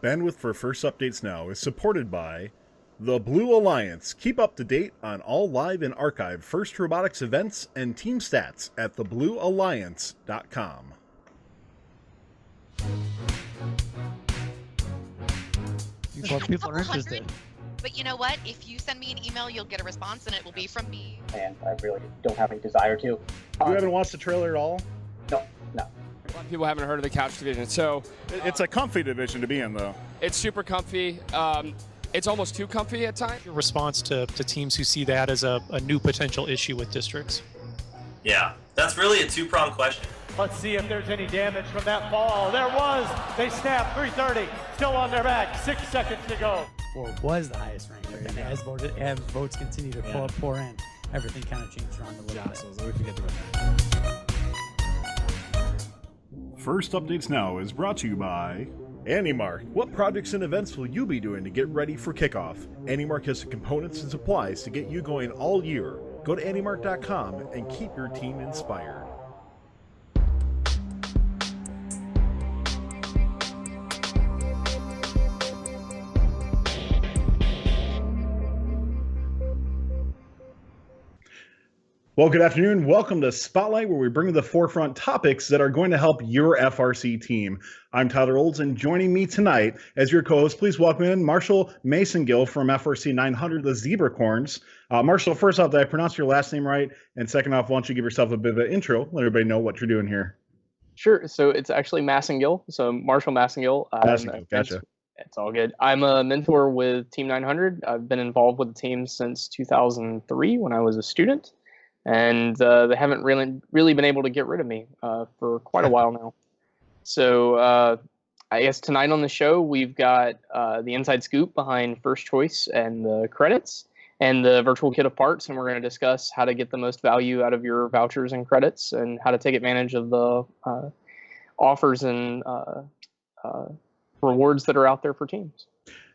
Bandwidth for First Updates Now is supported by the Blue Alliance. Keep up to date on all live and archived First Robotics events and team stats at thebluealliance.com. People are interested. But you know what? If you send me an email, you'll get a response, and it will be from me. And I really don't have any desire to. You haven't watched the trailer at all? No. A lot of people haven't heard of the couch division, so It's a comfy division to be in, though. it's super comfy. It's almost too comfy at times. Your response to teams who see that as a new potential issue with districts? Yeah, that's really a two-pronged question. Let's see if there's any damage from that fall. There was. They snapped. 330. Still on their back. 6 seconds to go. Or was the highest ranked, and as votes continue to pour in, everything kind of changed around a little bit. So we forget about that. First Updates Now is brought to you by AndyMark. What projects and events will you be doing to get ready for kickoff? AndyMark has the components and supplies to get you going all year. Go to AndyMark.com and keep your team inspired. Well, good afternoon. Welcome to Spotlight, where we bring to the forefront topics that are going to help your FRC team. I'm Tyler Olds, and joining me tonight as your co-host, please welcome in Marshall Massengill from FRC 900, the Zebracorns. Marshall, first off, did I pronounce your last name right? And second off, why don't you give yourself a bit of an intro, let everybody know what you're doing here. Sure. So it's actually Massengill. So Marshall Massengill. Massengill, gotcha. It's all good. I'm a mentor with Team 900. I've been involved with the team since 2003 when I was a student. And they haven't really been able to get rid of me for quite a while now. So I guess tonight on the show, we've got the inside scoop behind First Choice and the credits and the virtual kit of parts. And we're going to discuss how to get the most value out of your vouchers and credits and how to take advantage of the offers and rewards that are out there for teams.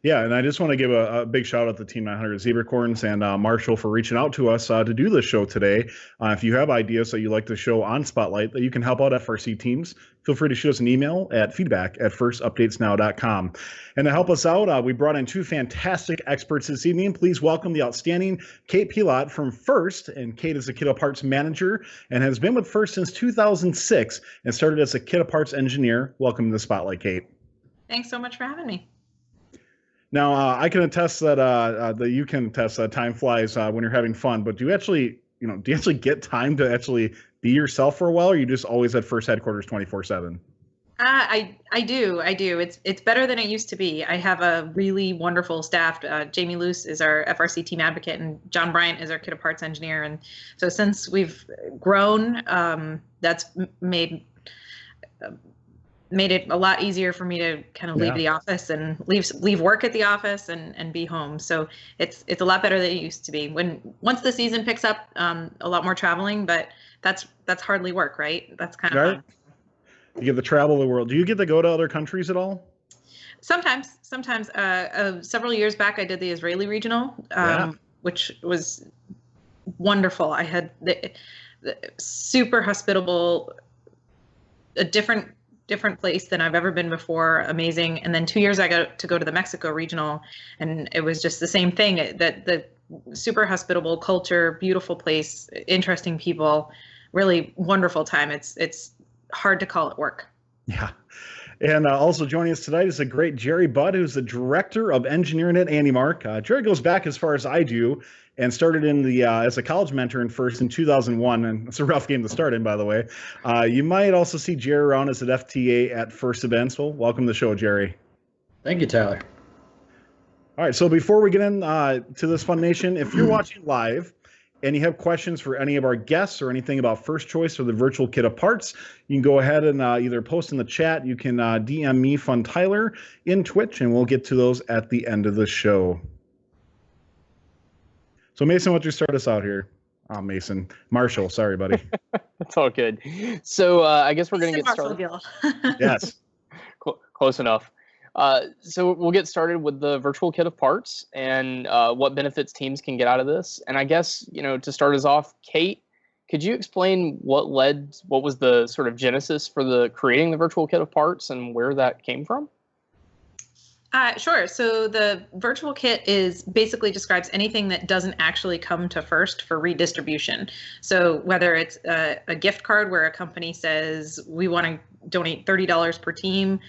Yeah, and I just want to give a big shout out to Team 900 Zebracorns and Marshall for reaching out to us to do this show today. If you have ideas that you'd like to show on Spotlight that you can help out FRC teams, feel free to shoot us an email at feedback@firstupdatesnow.com. And to help us out, we brought in two fantastic experts this evening. Please welcome the outstanding Kate Pilotte from First. And Kate is a Kit of Parts manager and has been with First since 2006 and started as a Kit of Parts engineer. Welcome to the Spotlight, Kate. Thanks so much for having me. Now, I can attest that you can attest that time flies when you're having fun. But do you actually get time to actually be yourself for a while, or are you just always at First headquarters 24/7? I do. It's better than it used to be. I have a really wonderful staff. Jamie Luce is our FRC team advocate, and John Bryant is our Kit of Parts engineer. And so since we've grown, that's made it a lot easier for me to kind of leave the office and leave work at the office and be home. So it's a lot better than it used to be. Once the season picks up, a lot more traveling, but that's hardly work, right? That's kind of fun. You get to travel the world. Do you get to go to other countries at all? Sometimes. Several years back, I did the Israeli regional, which was wonderful. I had the super hospitable, a different place than I've ever been before. Amazing. And then 2 years I got to go to the Mexico regional, and it was just the same thing. That the super hospitable culture, beautiful place, interesting people, really wonderful time. It's hard to call it work. Yeah. And also joining us tonight is the great Jerry Budd, who's the director of engineering at AndyMark. Jerry goes back as far as I do and started in the as a college mentor in First in 2001, and it's a rough game to start in, by the way. You might also see Jerry around as an FTA at First events. Well, welcome to the show, Jerry. Thank you, Tyler. All right, so before we get in to this Fun Nation, if you're watching live and you have questions for any of our guests or anything about First Choice or the virtual kit of parts, you can go ahead and either post in the chat. You can DM me, Fun Tyler, in Twitch, and we'll get to those at the end of the show. So, Mason, why don't you start us out here? Oh, Mason. Marshall, sorry, buddy. It's all good. So I guess we're going to get started. Yes. Close enough. So we'll get started with the virtual kit of parts and what benefits teams can get out of this. And I guess, to start us off, Kate, could you explain what was the sort of genesis for creating the virtual kit of parts and where that came from? Sure. So the virtual kit is basically describes anything that doesn't actually come to first for redistribution. So whether it's a gift card where a company says we want to donate $30 per team,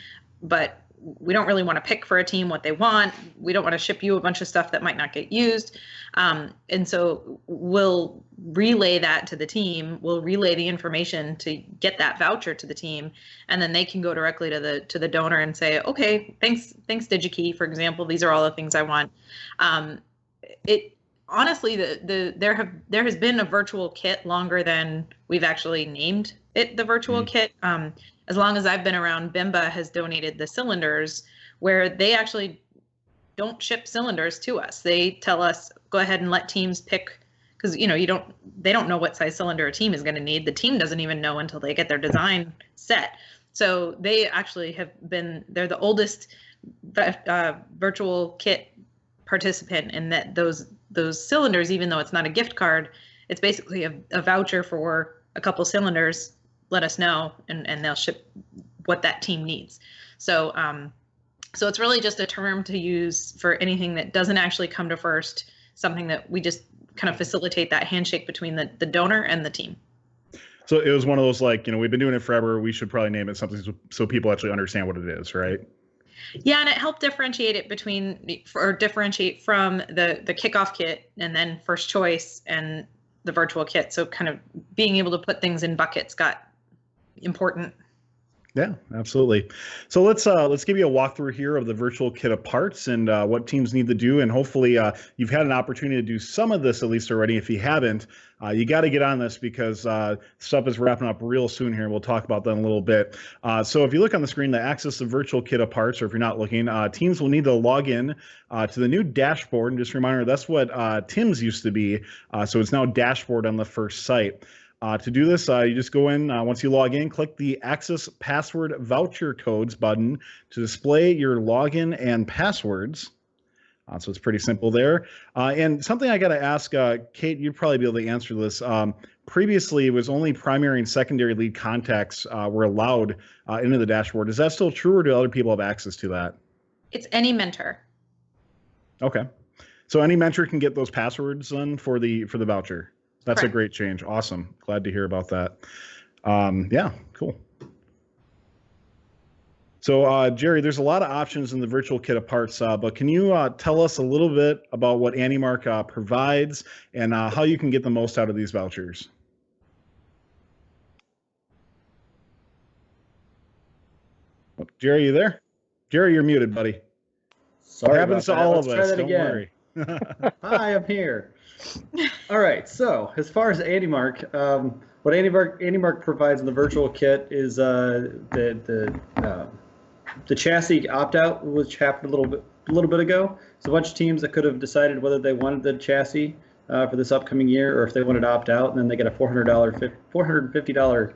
but we don't really want to pick for a team what they want. We don't want to ship you a bunch of stuff that might not get used. And so we'll relay that to the team. We'll relay the information to get that voucher to the team. And then they can go directly to the donor and say, okay, thanks DigiKey, for example. These are all the things I want. Honestly, there has been a virtual kit longer than we've actually named it the virtual kit. As long as I've been around, Bimba has donated the cylinders where they actually don't ship cylinders to us. They tell us, go ahead and let teams pick, because they don't know what size cylinder a team is going to need. The team doesn't even know until they get their design set. So they actually they're the oldest virtual kit participant in that those cylinders, even though it's not a gift card, it's basically a voucher for a couple cylinders. Let us know, and they'll ship what that team needs. So so it's really just a term to use for anything that doesn't actually come to first, something that we just kind of facilitate that handshake between the donor and the team. So it was one of those, like, we've been doing it forever. We should probably name it something so people actually understand what it is, right? Yeah, and it helped differentiate it differentiate from the kickoff kit and then first choice and the virtual kit. So kind of being able to put things in buckets got important. Yeah, absolutely. So let's give you a walkthrough here of the virtual kit of parts and what teams need to do. And hopefully you've had an opportunity to do some of this at least already. If you haven't, you got to get on this because stuff is wrapping up real soon here. We'll talk about that in a little bit. So if you look on the screen to access the virtual kit of parts, or if you're not looking, teams will need to log in to the new dashboard. And just a reminder, that's what Tim's used to be. So it's now dashboard on the first site. To do this, you just go in, once you log in, click the Access Password Voucher Codes button to display your login and passwords. So it's pretty simple there. And something I got to ask, Kate, you'd probably be able to answer this. Previously, it was only primary and secondary lead contacts were allowed into the dashboard. Is that still true, or do other people have access to that? It's any mentor. Okay. So any mentor can get those passwords then for the voucher. That's Correct. A great change. Awesome. Glad to hear about that. Yeah, cool. So, Jerry, there's a lot of options in the virtual kit of parts, but can you tell us a little bit about what AndyMark provides and how you can get the most out of these vouchers? Oh, Jerry, you there? Jerry, you're muted, buddy. Sorry, it happens to all of us. Don't worry. Hi, I'm here. All right. So as far as AndyMark, what AndyMark provides in the virtual kit is the chassis opt-out, which happened a little bit ago. So a bunch of teams that could have decided whether they wanted the chassis for this upcoming year, or if they wanted to opt out, and then they get a $450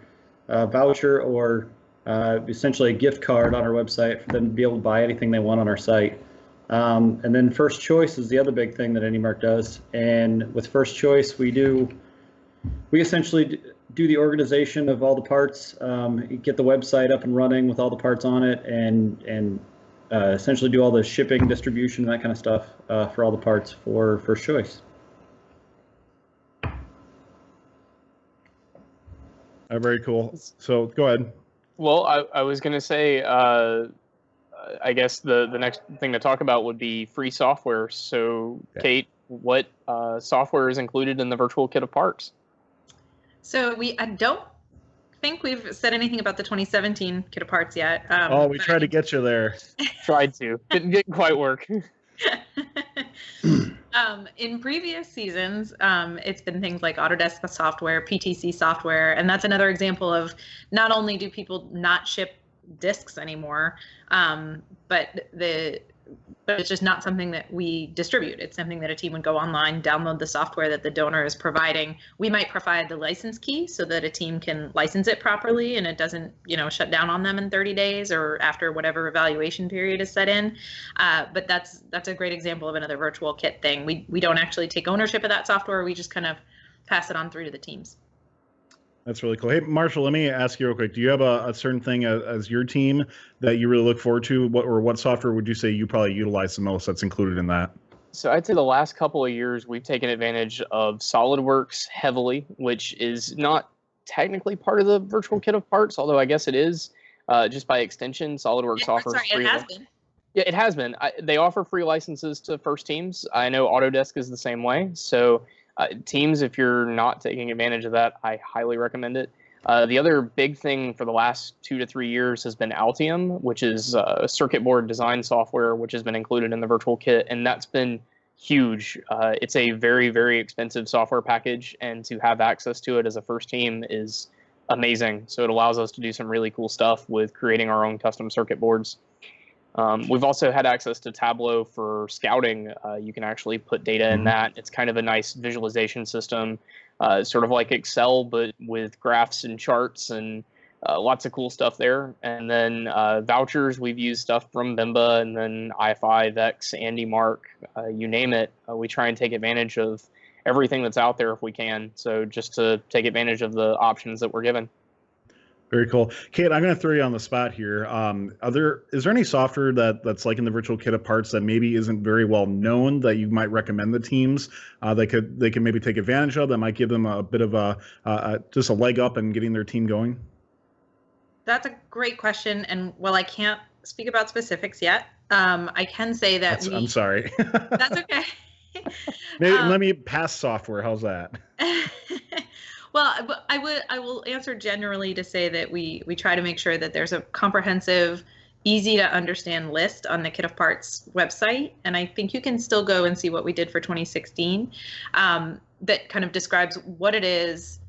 voucher, or essentially a gift card on our website for them to be able to buy anything they want on our site. And then first choice is the other big thing that AndyMark does. And with first choice, we essentially do the organization of all the parts, get the website up and running with all the parts on it, and essentially do all the shipping, distribution, that kind of stuff for all the parts for first choice. Very cool. So go ahead. Well, I was going to say, I guess the next thing to talk about would be free software. So, yeah. Kate, what software is included in the virtual kit of parts? So I don't think we've said anything about the 2017 kit of parts yet. We tried to get you there. Tried to. Didn't quite work. In previous seasons, it's been things like Autodesk software, PTC software, and that's another example of not only do people not ship discs anymore, but it's just not something that we distribute. It's something that a team would go online, download the software that the donor is providing. We might provide the license key so that a team can license it properly and it doesn't, shut down on them in 30 days or after whatever evaluation period is set in. But that's a great example of another virtual kit thing. We don't actually take ownership of that software. We just kind of pass it on through to the teams. That's really cool. Hey, Marshall, let me ask you real quick. Do you have a certain thing as your team that you really look forward to? What software would you say you probably utilize the most that's included in that? So I'd say the last couple of years we've taken advantage of SolidWorks heavily, which is not technically part of the virtual kit of parts, although I guess it is just by extension. SolidWorks offers free. It has been. Yeah, it has been. They offer free licenses to first teams. I know Autodesk is the same way. So teams, if you're not taking advantage of that, I highly recommend it. The other big thing for the last 2 to 3 years has been Altium, which is a circuit board design software, which has been included in the virtual kit, and that's been huge. It's a very, very expensive software package, and to have access to it as a first team is amazing. So it allows us to do some really cool stuff with creating our own custom circuit boards. We've also had access to Tableau for scouting. You can actually put data in that. It's kind of a nice visualization system, sort of like Excel, but with graphs and charts and lots of cool stuff there. And then vouchers, we've used stuff from Bimba, and then i5, Vex, AndyMark, you name it. We try and take advantage of everything that's out there if we can. So just to take advantage of the options that we're given. Very cool. Kate, I'm going to throw you on the spot here. Is there any software that's like in the virtual kit of parts that maybe isn't very well known that you might recommend the teams they can maybe take advantage of that might give them a bit of just a leg up in getting their team going? That's a great question. And while I can't speak about specifics yet, I can say that I'm sorry. That's okay. Maybe let me pass software. How's that? Well, I will answer generally to say that we try to make sure that there's a comprehensive, easy to understand list on the Kit of Parts website. And I think you can still go and see what we did for 2016 that kind of describes what it is,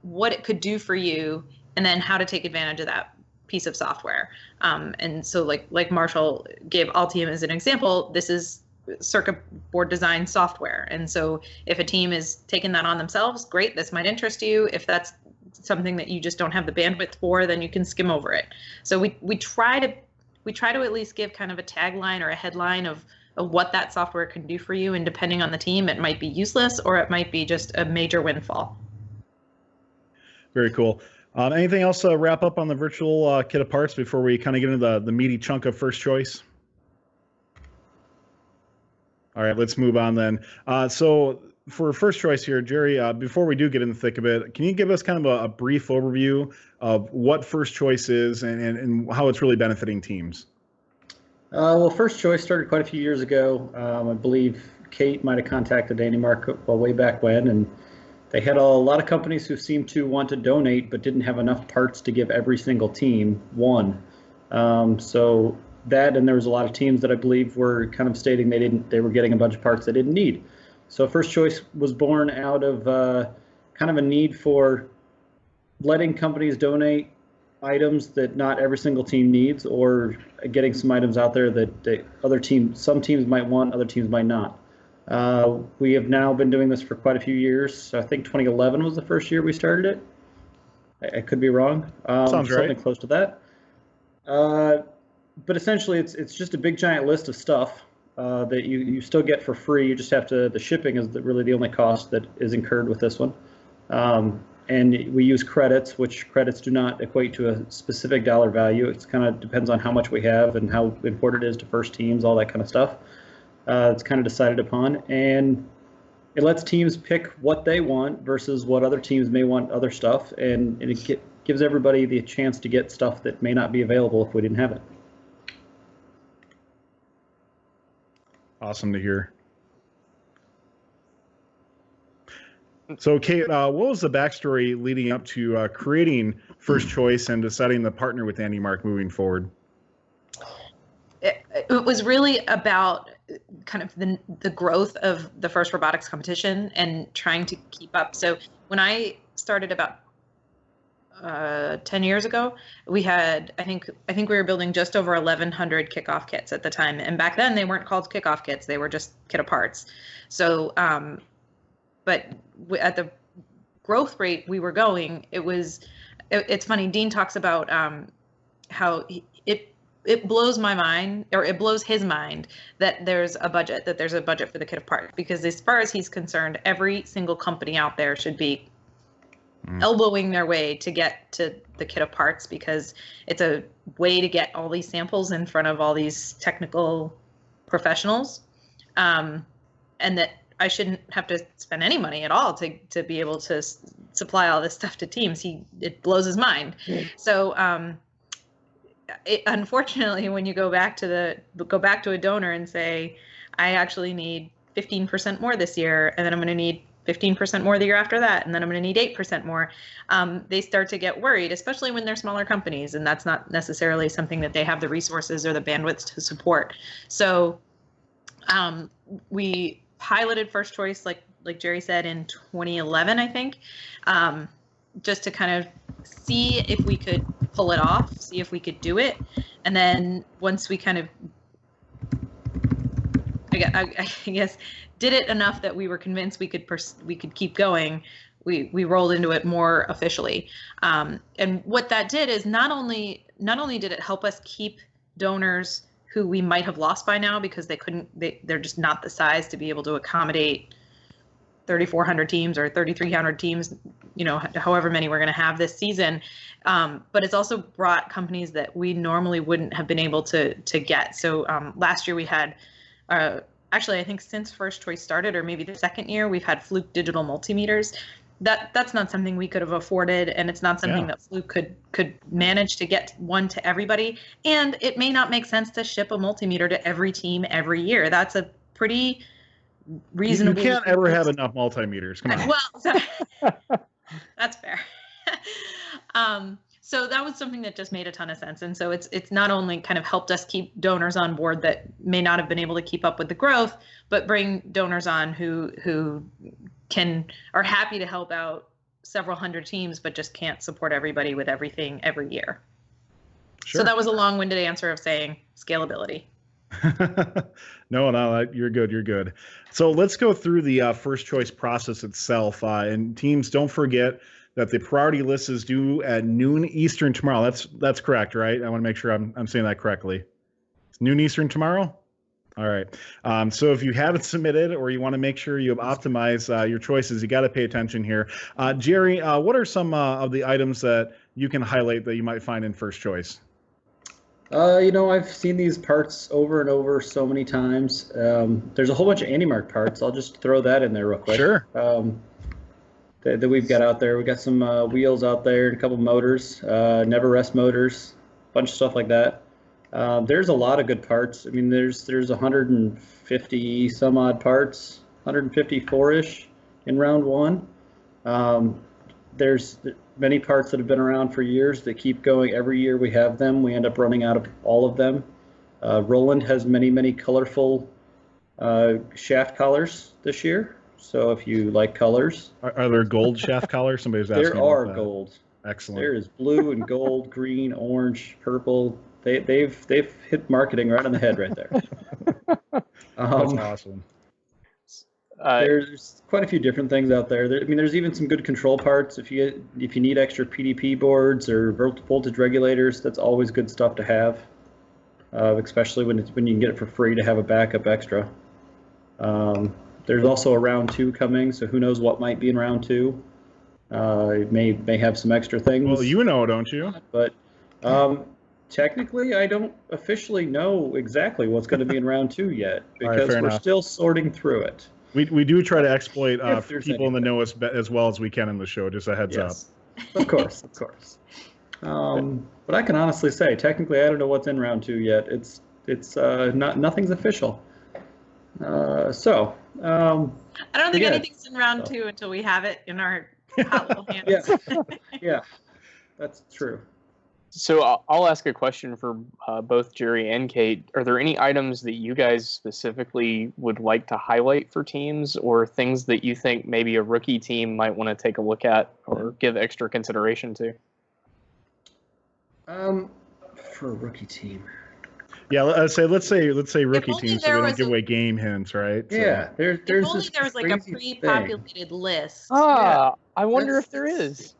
what it could do for you, and then how to take advantage of that piece of software. And so like Marshall gave Altium as an example, this is circuit board design software. And so if a team is taking that on themselves, great, this might interest you. If that's something that you just don't have the bandwidth for, then you can skim over it. So we try to at least give kind of a tagline or a headline of what that software can do for you. And depending on the team, it might be useless or it might be just a major windfall. Very cool. Anything else to wrap up on the virtual kit of parts before we kind of get into the meaty chunk of first choice? All right, let's move on then. So for first choice here, Jerry, before we do get in the thick of it, can you give us kind of a brief overview of what first choice is and how it's really benefiting teams? Well, first choice started quite a few years ago. I believe Kate might have contacted AndyMark way back when, and they had a lot of companies who seemed to want to donate but didn't have enough parts to give every single team one. So that, and there was a lot of teams that I believe were kind of stating they were getting a bunch of parts they didn't need. So first choice was born out of kind of a need for letting companies donate items that not every single team needs, or getting some items out there that some teams might want, other teams might not. We have now been doing this for quite a few years. I think 2011 was the first year we started it. I could be wrong. Sounds right. Something close to that. But essentially, it's just a big giant list of stuff that you still get for free. You just have to, the shipping is really the only cost that is incurred with this one. And we use credits, which credits do not equate to a specific dollar value. It kind of depends on how much we have and how important it is to first teams, all that kind of stuff. It's kind of decided upon, and it lets teams pick what they want versus what other teams may want other stuff, and it gives everybody the chance to get stuff that may not be available if we didn't have it. Awesome to hear. So, Kate, what was the backstory leading up to creating First Choice and deciding to partner with AndyMark moving forward? It was really about kind of the growth of the first robotics competition and trying to keep up. So when I started about 10 years ago, we had, I think we were building just over 1,100 kickoff kits at the time. And back then they weren't called kickoff kits. They were just kit of parts. So, but at the growth rate we were going, it's funny. Dean talks about how it blows my mind, or it blows his mind, that there's a budget for the kit of parts, because as far as he's concerned, every single company out there should be elbowing their way to get to the kit of parts, because it's a way to get all these samples in front of all these technical professionals, and that I shouldn't have to spend any money at all to be able to supply all this stuff to teams. It blows his mind. So unfortunately, when you go back to a donor and say, I actually need 15% more this year, and then I'm going to need 15% more the year after that, and then I'm going to need 8% more, they start to get worried, especially when they're smaller companies, and that's not necessarily something that they have the resources or the bandwidth to support. So we piloted First Choice, like Jerry said, in 2011, I think, just to kind of see if we could pull it off, see if we could do it. And then once we kind of, I guess, did it enough that we were convinced we could keep going, we rolled into it more officially. And what that did is not only did it help us keep donors who we might have lost by now because they're just not the size to be able to accommodate 3,400 teams or 3,300 teams, however many we're going to have this season. But it's also brought companies that we normally wouldn't have been able to get. So last year we had, actually, I think since First Choice started, or maybe the second year, we've had Fluke digital multimeters. That's not something we could have afforded, and it's not something that Fluke could manage to get one to everybody. And it may not make sense to ship a multimeter to every team every year. That's a pretty reasonable. You can't ever have enough multimeters. Come on. Well, that's fair. So that was something that just made a ton of sense. And so it's not only kind of helped us keep donors on board that may not have been able to keep up with the growth, but bring donors on who are happy to help out several hundred teams, but just can't support everybody with everything every year. Sure. So that was a long-winded answer of saying scalability. No, you're good. You're good. So let's go through the First Choice process itself. And teams, don't forget that the priority list is due at noon Eastern tomorrow. That's correct, right? I want to make sure I'm saying that correctly. It's noon Eastern tomorrow? All right. So if you haven't submitted, or you want to make sure you have optimized your choices, you got to pay attention here. Jerry, what are some of the items that you can highlight that you might find in First Choice? I've seen these parts over and over so many times. There's a whole bunch of AndyMark parts. I'll just throw that in there real quick. Sure. That we've got out there. We got some wheels out there, and a couple motors, never rest motors, a bunch of stuff like that. There's a lot of good parts. I mean, there's 150 some odd parts, 154-ish in round one. There's many parts that have been around for years that keep going. Every year we have them. We end up running out of all of them. Roland has many colorful shaft collars this year. So if you like colors. Are there gold shaft collars? Somebody's asking. There are gold. Excellent. There is blue and gold, green, orange, purple. They've hit marketing right on the head right there. That's awesome. There's quite a few different things out there. There's even some good control parts. If you need extra PDP boards or voltage regulators, that's always good stuff to have. Especially when you can get it for free to have a backup extra. There's also a round 2 coming, so who knows what might be in round 2. It may have some extra things. Well, don't you? But technically, I don't officially know exactly what's going to be in round 2 yet, because we're still sorting through it. We do try to exploit people in the know as well as we can in the show. Just a heads up. Of course. But I can honestly say, technically, I don't know what's in round 2 yet. It's nothing's official. I don't think anything's in round 2 until we have it in our hot little hands. Yeah, that's true. So I'll ask a question for both Jerry and Kate. Are there any items that you guys specifically would like to highlight for teams, or things that you think maybe a rookie team might want to take a look at or give extra consideration to? For a rookie team. Yeah, let's say rookie team, so we don't give away game hints, right? Yeah, so. there's if only this there was like a pre-populated list. I wonder if there is.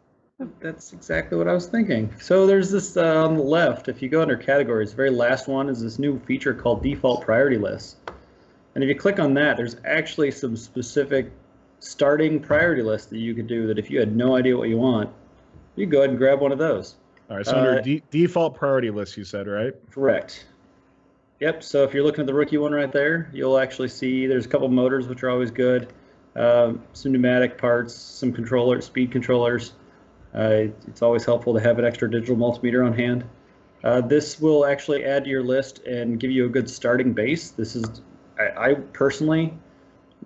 That's exactly what I was thinking. So there's this on the left, if you go under categories, the very last one is this new feature called default priority list. And if you click on that, there's actually some specific starting priority list that you could do that if you had no idea what you want, you go ahead and grab one of those. All right, so under default priority list, you said, right? Correct. Yep, so if you're looking at the rookie one right there, you'll actually see there's a couple motors, which are always good, some pneumatic parts, some speed controllers. It's always helpful to have an extra digital multimeter on hand. This will actually add to your list and give you a good starting base. This is, I personally,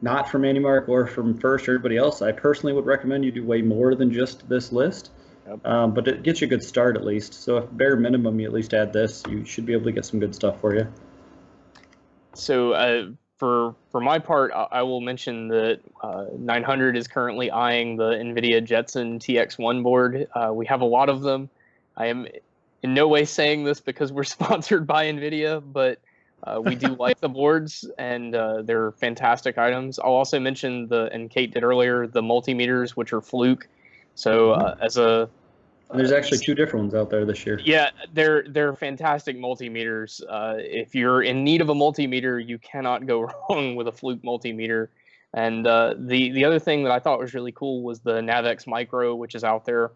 not from AndyMark or from First or everybody else, I personally would recommend you do way more than just this list. Yep. But it gets you a good start at least. So if bare minimum you at least add this, you should be able to get some good stuff for you. So for my part, I will mention that 900 is currently eyeing the NVIDIA Jetson TX1 board. We have a lot of them. I am in no way saying this because we're sponsored by NVIDIA, but we do like the boards, and they're fantastic items. I'll also mention and Kate did earlier, the multimeters, which are Fluke. So there's actually two different ones out there this year. Yeah, they're fantastic multimeters. If you're in need of a multimeter, you cannot go wrong with a Fluke multimeter. And the other thing that I thought was really cool was the Navex Micro, which is out there.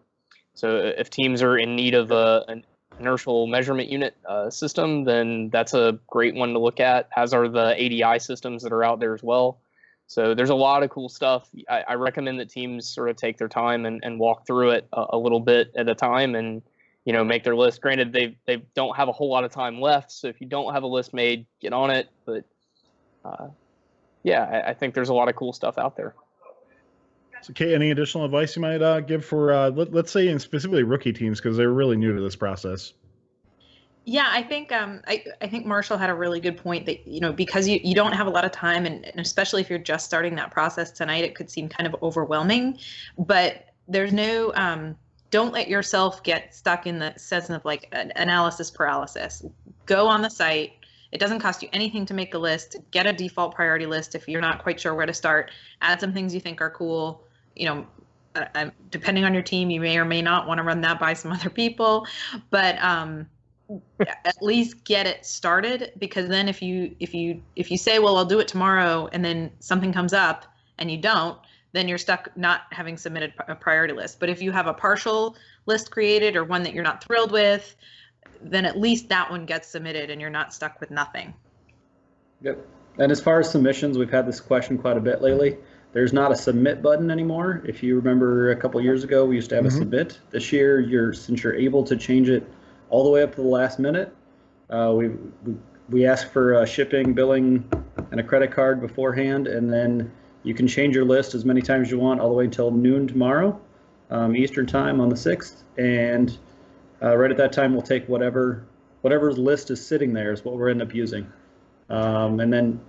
So if teams are in need of an inertial measurement unit system, then that's a great one to look at, as are the ADI systems that are out there as well. So there's a lot of cool stuff. I recommend that teams sort of take their time and walk through it a little bit at a time and, make their list. Granted, they don't have a whole lot of time left, so if you don't have a list made, get on it. But yeah, I think there's a lot of cool stuff out there. So, Kate, any additional advice you might give for, let's say, in specifically rookie teams, because they're really new to this process? Yeah, I think I think Marshall had a really good point that, because you don't have a lot of time, and especially if you're just starting that process tonight, it could seem kind of overwhelming. But there's no don't let yourself get stuck in the sense of like analysis paralysis. Go on the site. It doesn't cost you anything to make a list. Get a default priority list if you're not quite sure where to start. Add some things you think are cool. Depending on your team, you may or may not want to run that by some other people, but at least get it started, because then if you say, well, I'll do it tomorrow, and then something comes up and you don't, then you're stuck not having submitted a priority list. But if you have a partial list created or one that you're not thrilled with, then at least that one gets submitted and you're not stuck with nothing. Yep. And as far as submissions, we've had this question quite a bit lately. There's not a submit button anymore. If you remember a couple years ago, we used to have a submit. This year, since you're able to change it all the way up to the last minute, we ask for shipping, billing, and a credit card beforehand, and then you can change your list as many times as you want all the way until noon tomorrow, Eastern time on the 6th, and right at that time we'll take whatever list is sitting there is what we'll end up using. And then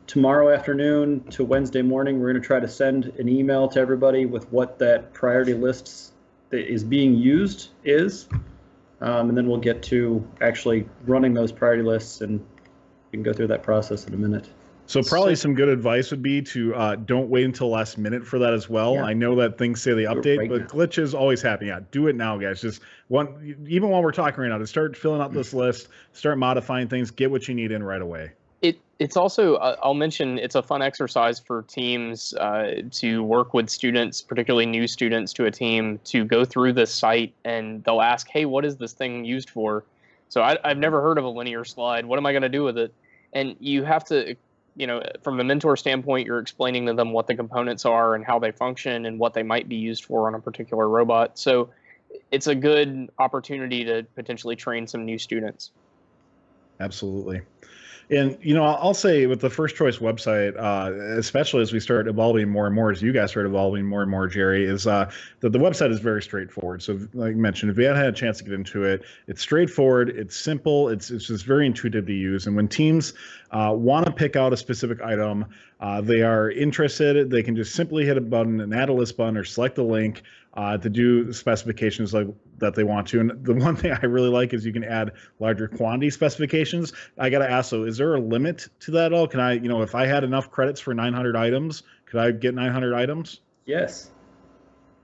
tomorrow afternoon to Wednesday morning, we're going to try to send an email to everybody with what that priority list that is being used is. And then we'll get to actually running those priority lists, and we can go through that process in a minute. So probably some good advice would be to don't wait until last minute for that as well. Yeah. I know that things say they update, right, but glitches always happen. Yeah, do it now, guys. Just even while we're talking right now, to start filling out this list, start modifying things, get what you need in right away. It's also, I'll mention, it's a fun exercise for teams to work with students, particularly new students to a team, to go through this site, and they'll ask, hey, what is this thing used for? So I've never heard of a linear slide. What am I going to do with it? And you have to, from the mentor standpoint, you're explaining to them what the components are and how they function and what they might be used for on a particular robot. So it's a good opportunity to potentially train some new students. Absolutely. And, I'll say with the First Choice website, especially as we start evolving more and more, as you guys start evolving more and more, Jerry, is that the website is very straightforward. So like you mentioned, if you hadn't had a chance to get into it, it's straightforward, it's simple, it's just very intuitive to use. And when teams want to pick out a specific item, they are interested, they can just simply hit a button, an add a list button, or select a link to do specifications like that they want to. And the one thing I really like is you can add larger quantity specifications. I got to ask, though, is there a limit to that at all? Can I, if I had enough credits for 900 items, could I get 900 items? Yes.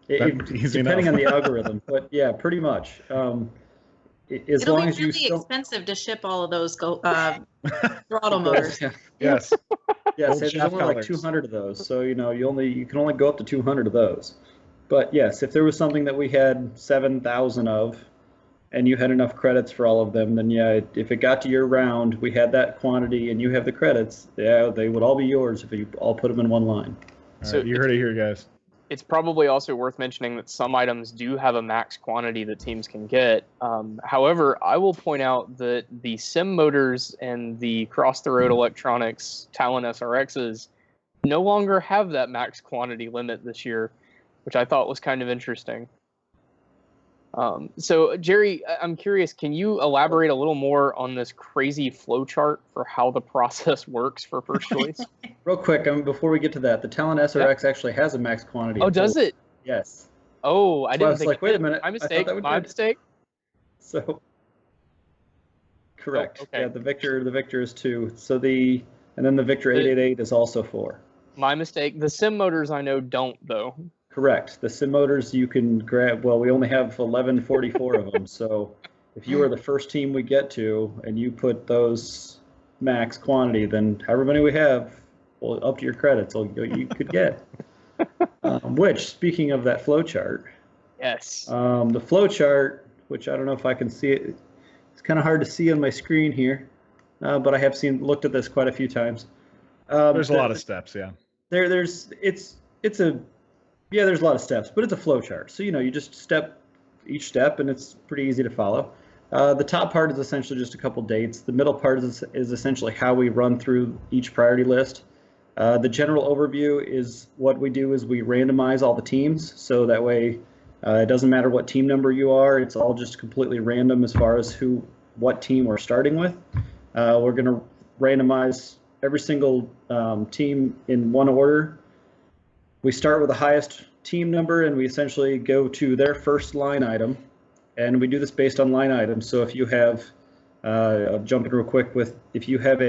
Depending on the algorithm, but yeah, pretty much. It'll be really expensive to ship all of those throttle motors. Yes. Yes, there's shaft only like colors. 200 of those, so you can only go up to 200 of those. But yes, if there was something that we had 7,000 of, and you had enough credits for all of them, then yeah, if it got to your round, we had that quantity, and you have the credits, yeah, they would all be yours if you all put them in one line. So you heard it here, guys. It's probably also worth mentioning that some items do have a max quantity that teams can get. However, I will point out that the sim motors and the cross-the-road electronics Talon SRXs no longer have that max quantity limit this year, which I thought was kind of interesting. So, Jerry, I'm curious, can you elaborate a little more on this crazy flowchart for how the process works for first choice? Real quick, before we get to that, the Talon SRX actually has a max quantity. Oh, does it? Yes. Oh, I didn't think like, wait a minute. My mistake. My mistake. So, correct. Oh, okay. Yeah, the Victor is 2. So and then the Victor 888 is also 4. My mistake. The sim motors I know don't though. Correct. The sim motors you can grab. Well, we only have 1144 of them. So if you are the first team we get to and you put those max quantity, then however many we have, well, up to your credits, you could get. Which, speaking of that flow chart, yes. The flow chart, which I don't know if I can see it. It's kind of hard to see on my screen here, but I have looked at this quite a few times. There's a lot of steps, yeah. There's a lot of steps, but it's a flow chart. So, you just step each step, and it's pretty easy to follow. The top part is essentially just a couple dates. The middle part is essentially how we run through each priority list. The general overview is what we do is we randomize all the teams. So that way it doesn't matter what team number you are. It's all just completely random as far as what team we're starting with. We're going to randomize every single team in one order. We start with the highest team number, and we essentially go to their first line item, and we do this based on line items. So if you have, I'll jump in real quick if you have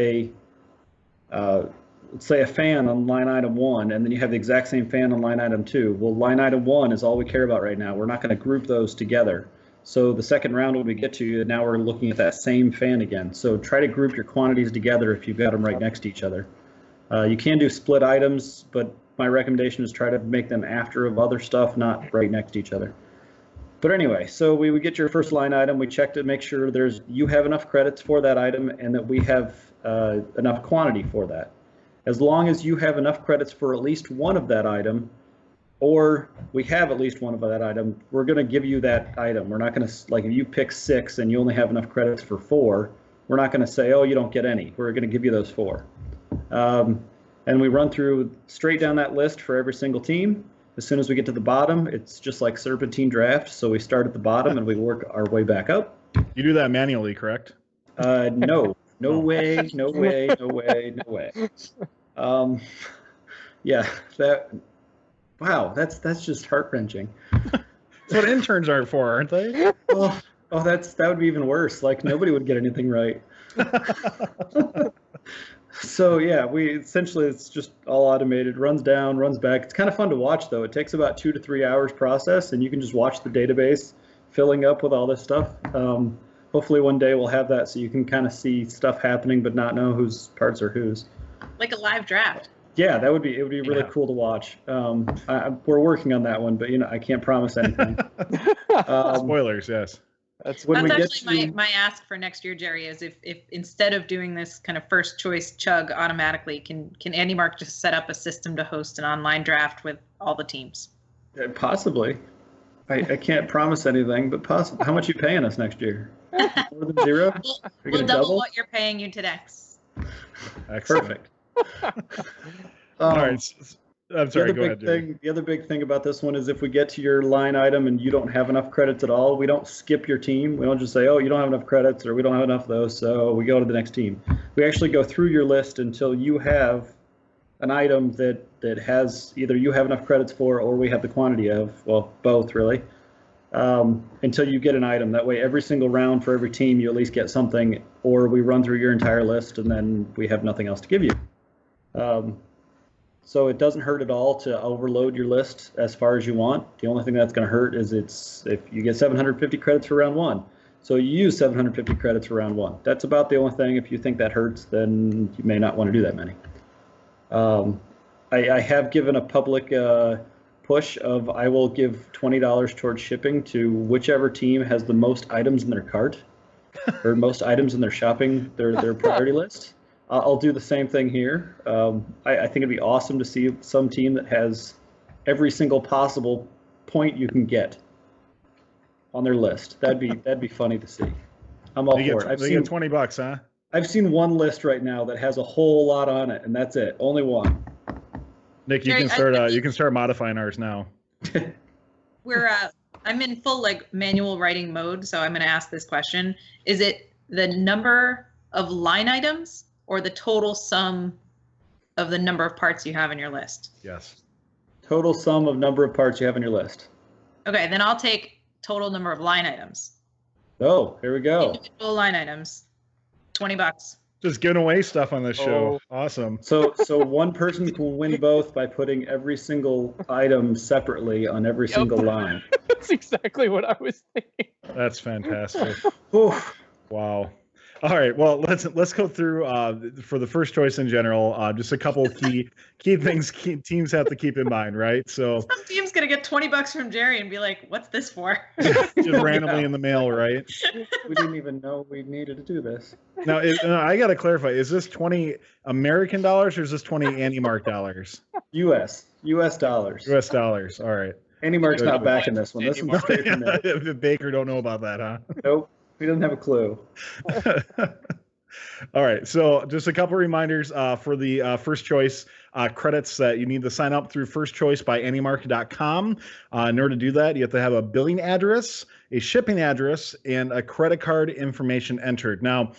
let's say a fan on line item 1, and then you have the exact same fan on line item 2. Well, line item 1 is all we care about right now. We're not going to group those together. So the second round when we get to, now we're looking at that same fan again. So try to group your quantities together if you've got them right next to each other. You can do split items, but my recommendation is try to make them after of other stuff, not right next to each other. But anyway, so we would get your first line item. We check to make sure you have enough credits for that item and that we have enough quantity for that. As long as you have enough credits for at least one of that item, or we have at least one of that item, we're going to give you that item. We're not going to, like if you pick 6 and you only have enough credits for 4, we're not going to say, oh, you don't get any. We're going to give you those 4. And we run through straight down that list for every single team. As soon as we get to the bottom, it's just like serpentine draft. So we start at the bottom and we work our way back up. You do that manually, correct? No way. Yeah, that's just heart-wrenching. That's what interns are for, aren't they? Oh, that would be even worse. Like nobody would get anything right. So yeah, it's just all automated, runs down, runs back. It's kind of fun to watch though. It takes about 2 to 3 hours process, and you can just watch the database filling up with all this stuff. Hopefully one day we'll have that so you can kind of see stuff happening but not know whose parts are whose. Like a live draft. Yeah, it would be really cool to watch. We're working on that one, but I can't promise anything. Spoilers, yes. That's actually my ask for next year, Jerry, is if instead of doing this kind of first choice chug automatically, can AndyMark just set up a system to host an online draft with all the teams? Possibly. I can't promise anything, but possibly. How much are you paying us next year? More than 0? We'll double what you're paying Untitled. Perfect. All right. I'm sorry, go ahead. The other big thing about this one is if we get to your line item and you don't have enough credits at all, we don't skip your team. We don't just say, oh, you don't have enough credits or we don't have enough of those, so we go to the next team. We actually go through your list until you have an item that has either you have enough credits for or we have the quantity of, well, both really, until you get an item. That way every single round for every team you at least get something, or we run through your entire list and then we have nothing else to give you. So it doesn't hurt at all to overload your list as far as you want. The only thing that's going to hurt is if you get 750 credits for round 1. So you use 750 credits for round 1. That's about the only thing. If you think that hurts, then you may not want to do that many. I have given a public push of I will give $20 towards shipping to whichever team has the most items in their cart or most items in their shopping, their priority list. I'll do the same thing here. I think it'd be awesome to see some team that has every single possible point you can get on their list. That'd be funny to see. I'm all for it. They get $20, huh? I've seen one list right now that has a whole lot on it, and that's it. Only one. Nick, you can start. You can start modifying ours now. I'm in full like manual writing mode, so I'm going to ask this question: is it the number of line items or the total sum of the number of parts you have in your list? Yes. Total sum of number of parts you have in your list. Okay, then I'll take total number of line items. Oh, here we go. Individual line items, $20. Just giving away stuff on this show. Awesome. So one person can win both by putting every single item separately on every single line. That's exactly what I was thinking. That's fantastic. Wow. All right. Well, let's go through for the first choice in general. Just a couple key things teams have to keep in mind, right? So some team's gonna get $20 from Jerry and be like, "What's this for?" Just randomly in the mail, right? We didn't even know we needed to do this. Now, I got to clarify: is this 20 American dollars or is this 20 AndyMark dollars? U.S. dollars. U.S. dollars. All right. AndyMark's not backing this one. This one's straight from me. The Baker don't know about that, huh? Nope. He doesn't have a clue. All right, so just a couple reminders for the first choice credits that you need to sign up through First Choice by AndyMark.com. In order to do that, you have to have a billing address, a shipping address, and a credit card information entered. Now,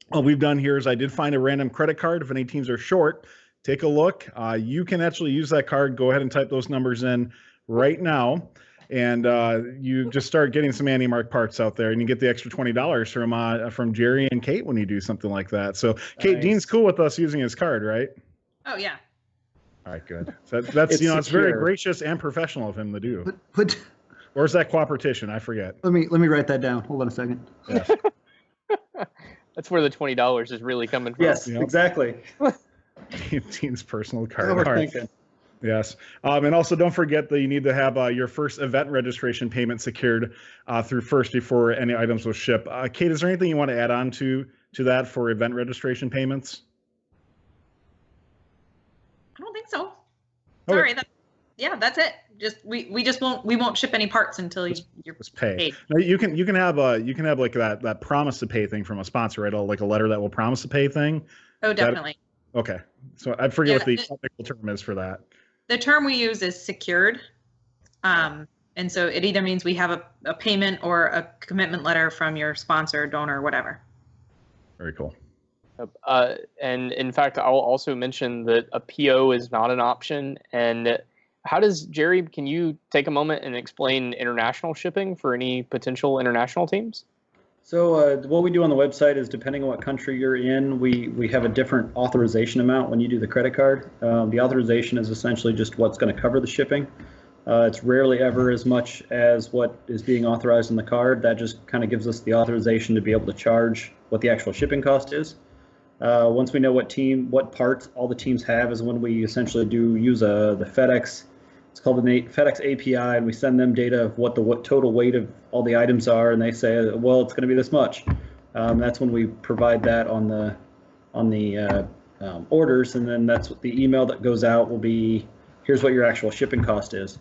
what we've done here is I did find a random credit card. If any teams are short, take a look. You can actually use that card. Go ahead and type those numbers in right now. And you just start getting some AndyMark parts out there, and you get the extra $20 from Jerry and Kate when you do something like that. So, Kate, nice. Dean's cool with us using his card, right? Oh yeah. All right, good. So that's it's very gracious and professional of him to do. But or is that cooperation? I forget. Let me write that down. Hold on a second. Yes. That's where the $20 is really coming from. Yes, exactly. Dean's personal card. All right. Yes. And also don't forget that you need to have your first event registration payment secured through First before any items will ship. Kate, is there anything you want to add on to that for event registration payments? I don't think so. Sorry. Okay. That's it. Just we won't ship any parts until you're paid. Now, you can have like that promise to pay thing from a sponsor, right? Like a letter that will promise to pay thing. Oh, definitely. Okay. So I forget what the technical term is for that. The term we use is secured. And so it either means we have a payment or a commitment letter from your sponsor, donor, whatever. Very cool. And in fact, I'll also mention that a PO is not an option. And how does, Jerry, can you take a moment and explain international shipping for any potential international teams? So what we do on the website is, depending on what country you're in, we have a different authorization amount when you do the credit card. The authorization is essentially just what's going to cover the shipping. It's rarely ever as much as what is being authorized on the card. That just kind of gives us the authorization to be able to charge what the actual shipping cost is. Once we know what parts all the teams have is when we essentially use the FedEx. It's called the FedEx API, and we send them data of what total weight of all the items are, and they say, well, it's going to be this much. That's when we provide that on the orders, and then that's what the email that goes out will be, here's what your actual shipping cost is.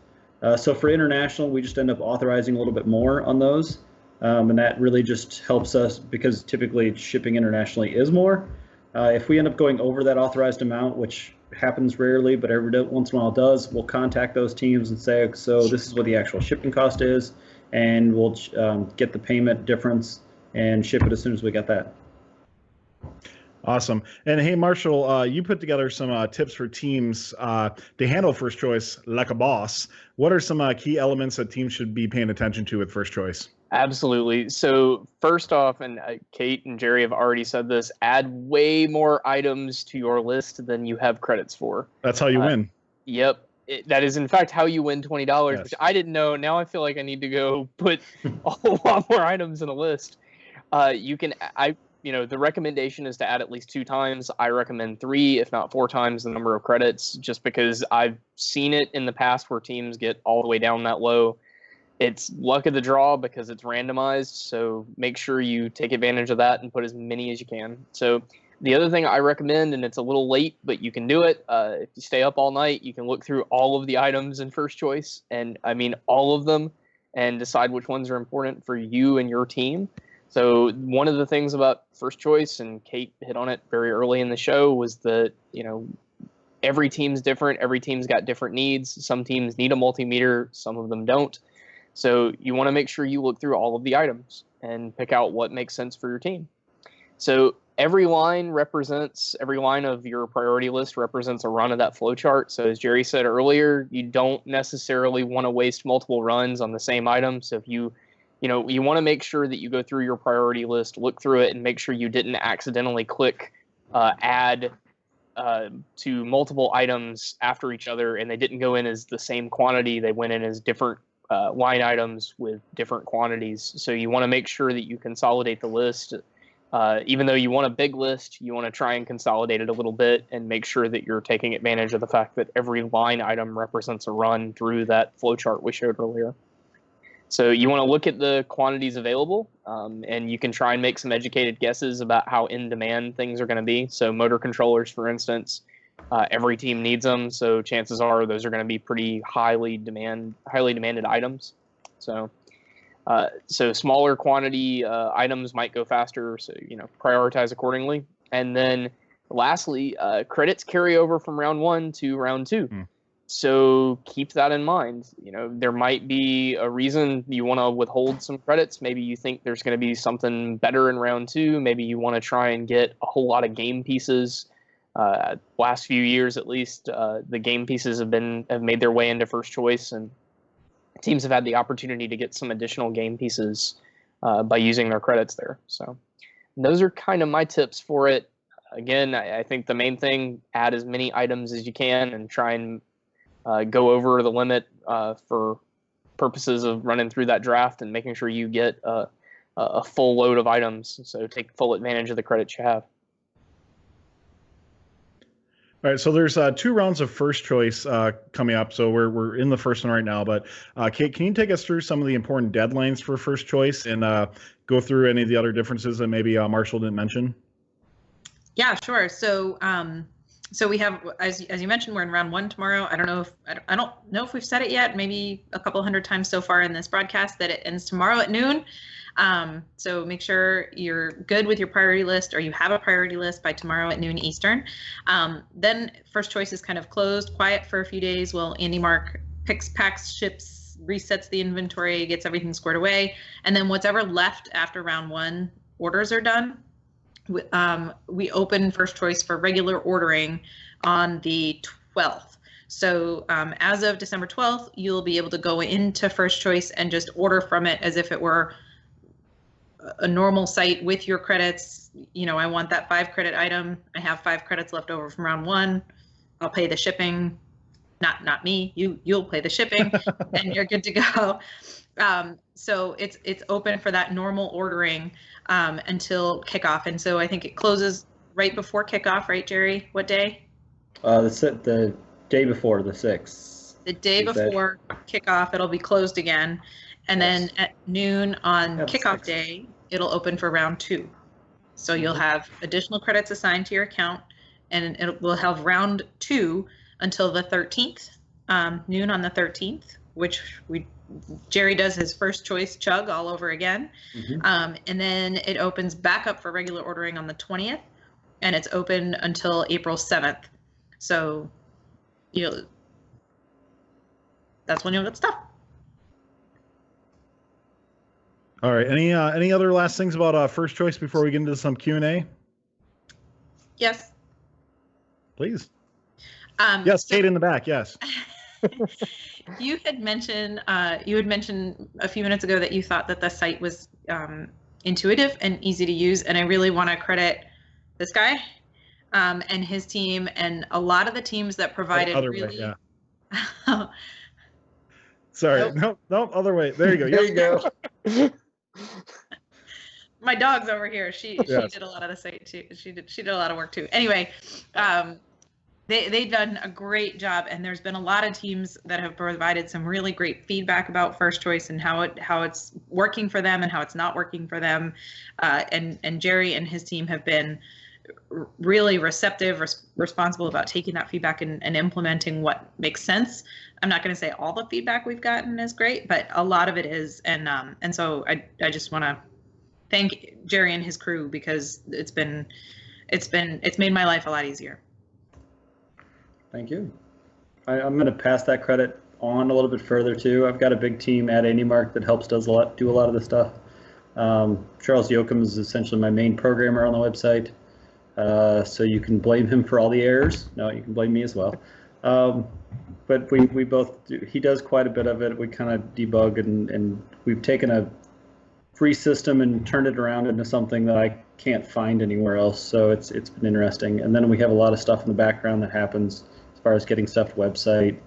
So for international, we just end up authorizing a little bit more on those, and that really just helps us because typically shipping internationally is more. If we end up going over that authorized amount, which happens rarely, but every once in a while does, we'll contact those teams and say, so this is what the actual shipping cost is, and we'll get the payment difference and ship it as soon as we get that. Awesome. And hey, Marshall, you put together some tips for teams to handle First Choice like a boss. What are some key elements that teams should be paying attention to with First Choice? Absolutely. So first off, and Kate and Jerry have already said this, add way more items to your list than you have credits for. That's how you win. Yep. That is, in fact, how you win $20, yes. Which I didn't know. Now I feel like I need to go put a whole lot more items in a list. the recommendation is to add at least 2 times. I recommend 3, if not 4 times the number of credits, just because I've seen it in the past where teams get all the way down that low. It's luck of the draw because it's randomized, so make sure you take advantage of that and put as many as you can. So the other thing I recommend, and it's a little late, but you can do it, if you stay up all night, you can look through all of the items in first choice, and I mean all of them, and decide which ones are important for you and your team. So one of the things about first choice, and Kate hit on it very early in the show, was that, every team's different. Every team's got different needs. Some teams need a multimeter, some of them don't. So you want to make sure you look through all of the items and pick out what makes sense for your team. So every line of your priority list represents a run of that flow chart. So as Jerry said earlier, you don't necessarily want to waste multiple runs on the same item. So if you want to make sure that you go through your priority list, look through it, and make sure you didn't accidentally click add to multiple items after each other, and they didn't go in as the same quantity. They went in as different line items with different quantities. So you want to make sure that you consolidate the list. Even though you want a big list, you want to try and consolidate it a little bit and make sure that you're taking advantage of the fact that every line item represents a run through that flowchart we showed earlier. So you want to look at the quantities available, and you can try and make some educated guesses about how in demand things are going to be. So motor controllers, for instance, every team needs them, so chances are those are going to be pretty highly demanded items. So smaller quantity items might go faster, so prioritize accordingly. And then lastly, credits carry over from round 1 to round 2. So keep that in mind. There might be a reason you want to withhold some credits. Maybe you think there's going to be something better in round 2. Maybe you want to try and get a whole lot of game pieces. Last few years, at least, the game pieces have made their way into first choice, and teams have had the opportunity to get some additional game pieces by using their credits there. So those are kind of my tips for it. Again, I think the main thing, add as many items as you can and try and go over the limit for purposes of running through that draft and making sure you get a full load of items. So take full advantage of the credits you have. All right, so there's 2 rounds of first choice coming up. So we're in the first one right now. But Kate, can you take us through some of the important deadlines for first choice and go through any of the other differences that maybe Marshall didn't mention? Yeah, sure. So we have, as you mentioned, we're in round 1 tomorrow. I don't know if we've said it yet. Maybe a couple hundred times so far in this broadcast that it ends tomorrow at noon. So make sure you're good with your priority list, or you have a priority list by tomorrow at noon Eastern. Then first choice is kind of closed, quiet for a few days while AndyMark picks, packs, ships, resets the inventory, gets everything squared away. And then whatever left after round 1 orders are done, we open first choice for regular ordering on the 12th. So as of December 12th, you'll be able to go into first choice and just order from it as if it were a normal site with your credits. I want that 5 credit item. I have 5 credits left over from round 1. I'll pay the shipping. Not me. You'll pay the shipping, and you're good to go. So it's open for that normal ordering until kickoff. And so I think it closes right before kickoff, right, Jerry? What day? The day before, the 6th. The day before kickoff, it'll be closed again. And then at noon on kickoff day, it'll open for round 2. So you'll have additional credits assigned to your account, and it will have round 2 until the 13th, noon on the 13th, which Jerry does his first choice chug all over again. And then it opens back up for regular ordering on the 20th, and it's open until April 7th. So that's when you'll get stuff. All right. Any other last things about first choice before we get into some Q&A? Yes. Please. Yes, Kate in the back. Yes. You had mentioned a few minutes ago that you thought that the site was intuitive and easy to use, and I really want to credit this guy and his team and a lot of the teams that provided really. Way, yeah. Sorry, no, other way. There you go. There you go. my dog's over here. She did a lot of the site too. She did a lot of work too. Anyway, they've done a great job, and there's been a lot of teams that have provided some really great feedback about First Choice and how it's working for them and how it's not working for them. And Jerry and his team have been really receptive, responsible about taking that feedback and implementing what makes sense. I'm not going to say all the feedback we've gotten is great, but a lot of it is. And so I just want to thank Jerry and his crew, because it's made my life a lot easier. Thank you. I'm going to pass that credit on a little bit further too. I've got a big team at AndyMark that helps do a lot of this stuff. Charles Yoakum is essentially my main programmer on the website, so you can blame him for all the errors. No, you can blame me as well. But we both do. He does quite a bit of it. We kind of debug, and we've taken a free system and turned it around into something that I can't find anywhere else. So it's been interesting. And then we have a lot of stuff in the background that happens as far as getting stuff to website.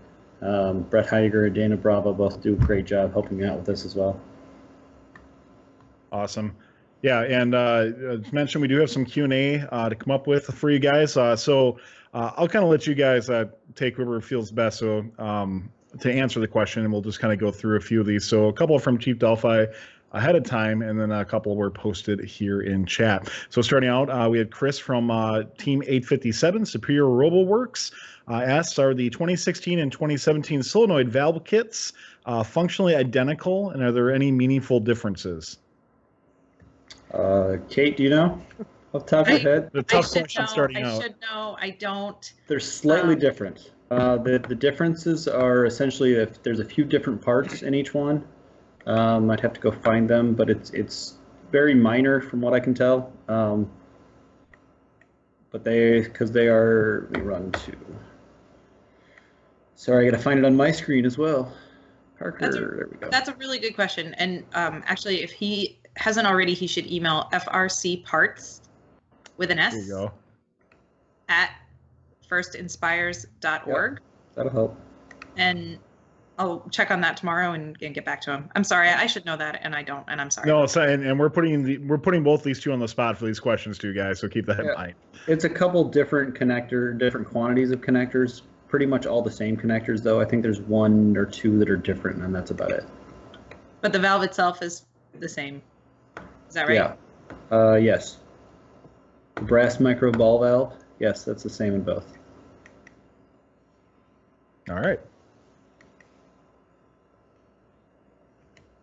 Brett Heidegger and Dana Bravo both do a great job helping me out with this as well. Awesome. Yeah, and as mentioned, we do have some Q&A to come up with for you guys. So I'll kind of let you guys take whoever feels best to answer the question, and we'll just kind of go through a few of these. So a couple from Chief Delphi ahead of time, and then a couple were posted here in chat. So starting out, we had Chris from Team 857, Superior RoboWorks, asks, are the 2016 and 2017 solenoid valve kits functionally identical, and are there any meaningful differences? Kate, do you know off the top of your head? The tough question starting out. I should know. I don't. They're slightly different. The differences are essentially if there's a few different parts in each one. I'd have to go find them, but it's very minor from what I can tell. But because they are, let me run to. Sorry, I got to find it on my screen as well. Parker, there we go. That's a really good question. And actually, if he hasn't already, he should email FRCparts with an S. There you go. At firstinspires.org. Yep, that'll help. And I'll check on that tomorrow and get back to him. I'm sorry, I should know that, and I don't, and I'm sorry. No, so, and we're putting both these two on the spot for these questions too, guys. So keep that in mind. It's a couple different quantities of connectors. Pretty much all the same connectors, though. I think there's one or two that are different, and that's about it. But the valve itself is the same. Is that right? Yeah. Yes. The brass micro ball valve. Yes, that's the same in both. All right.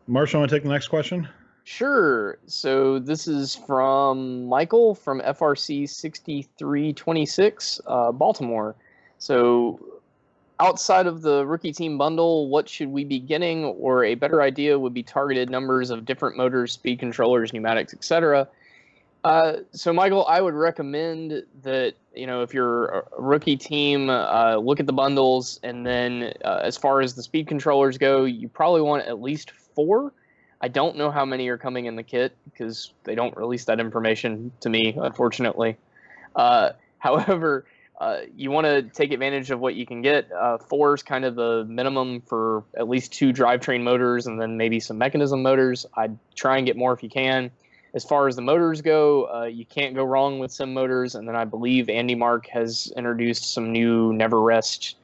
Marshall, want to take the next question? Sure. So this is from Michael from FRC 6326, Baltimore. So outside of the rookie team bundle, what should we be getting? Or a better idea would be targeted numbers of different motors, speed controllers, pneumatics, etc. So Michael, I would recommend that, if you're a rookie team, look at the bundles, and then as far as the speed controllers go, you probably want at least 4. I don't know how many are coming in the kit because they don't release that information to me, unfortunately. However, you want to take advantage of what you can get. 4 is kind of the minimum for at least 2 drivetrain motors and then maybe some mechanism motors. I'd try and get more if you can. As far as the motors go, you can't go wrong with sim motors. And then I believe AndyMark has introduced some new Never Rest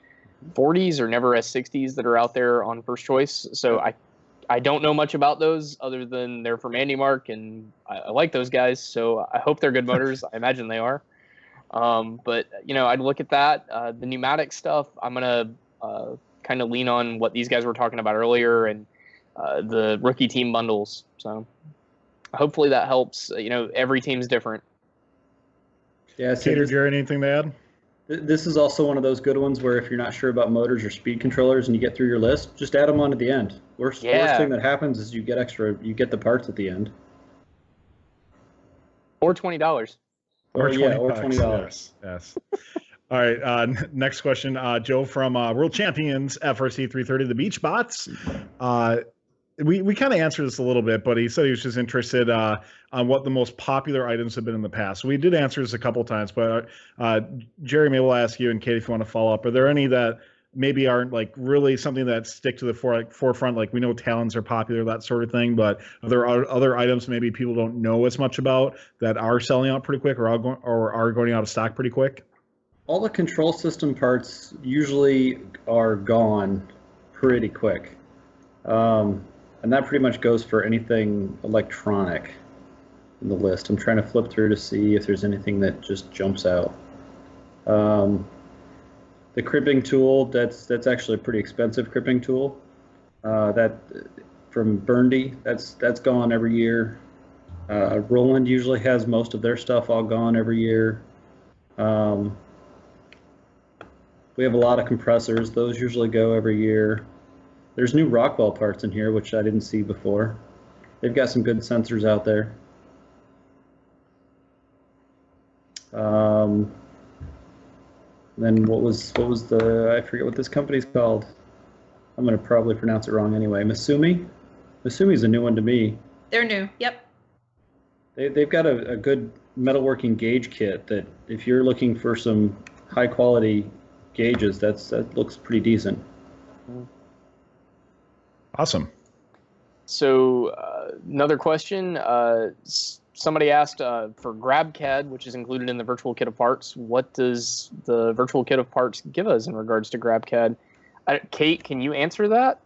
40s or Never Rest 60s that are out there on First Choice. So I don't know much about those other than they're from AndyMark, and I like those guys. So I hope they're good motors. I imagine they are. But, I'd look at that. The pneumatic stuff, I'm going to kind of lean on what these guys were talking about earlier and the rookie team bundles. So hopefully that helps. Every team's different. Yeah, Kate or Jared, anything to add? This is also one of those good ones where if you're not sure about motors or speed controllers and you get through your list, just add them on at the end. Worst thing that happens is you get the parts at the end. Or $20. Or $20. Yes. All right. Next question. Joe from World Champions FRC 330, the Beach Bots. We kind of answered this a little bit, but he said he was just interested on what the most popular items have been in the past. So we did answer this a couple times, but Jerry, maybe we'll ask you, and Kate, if you want to follow up. Are there any that maybe aren't like really something that stick to the forefront. Like we know talons are popular, that sort of thing, but are there other items maybe people don't know as much about that are selling out pretty quick or are going out of stock pretty quick? All the control system parts usually are gone pretty quick. And that pretty much goes for anything electronic in the list. I'm trying to flip through to see if there's anything that just jumps out. The crimping tool, that's actually a pretty expensive crimping tool. That from Burndy, that's gone every year. Roland usually has most of their stuff all gone every year. We have a lot of compressors. Those usually go every year. There's new Rockwell parts in here, which I didn't see before. They've got some good sensors out there. Then what was the, I forget what this company's called. I'm going to probably pronounce it wrong anyway. Masumi? Masumi's a new one to me. They're new. Yep. They've got a good metalworking gauge kit that if you're looking for some high quality gauges, that looks pretty decent. Awesome. So another question. Somebody asked for GrabCAD, which is included in the virtual kit of parts. What does the virtual kit of parts give us in regards to GrabCAD? Kate, can you answer that?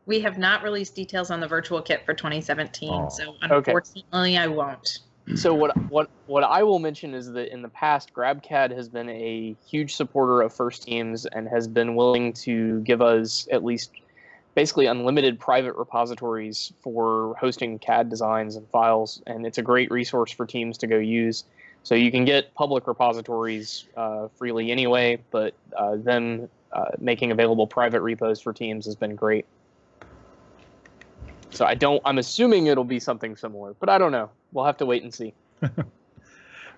We have not released details on the virtual kit for 2017, so Okay. unfortunately I won't. So what I will mention is that in the past, GrabCAD has been a huge supporter of First Teams and has been willing to give us at least basically unlimited private repositories for hosting CAD designs and files, and it's a great resource for teams to go use. So you can get public repositories freely anyway, but them making available private repos for teams has been great. So I'm assuming it'll be something similar, but I don't know. We'll have to wait and see.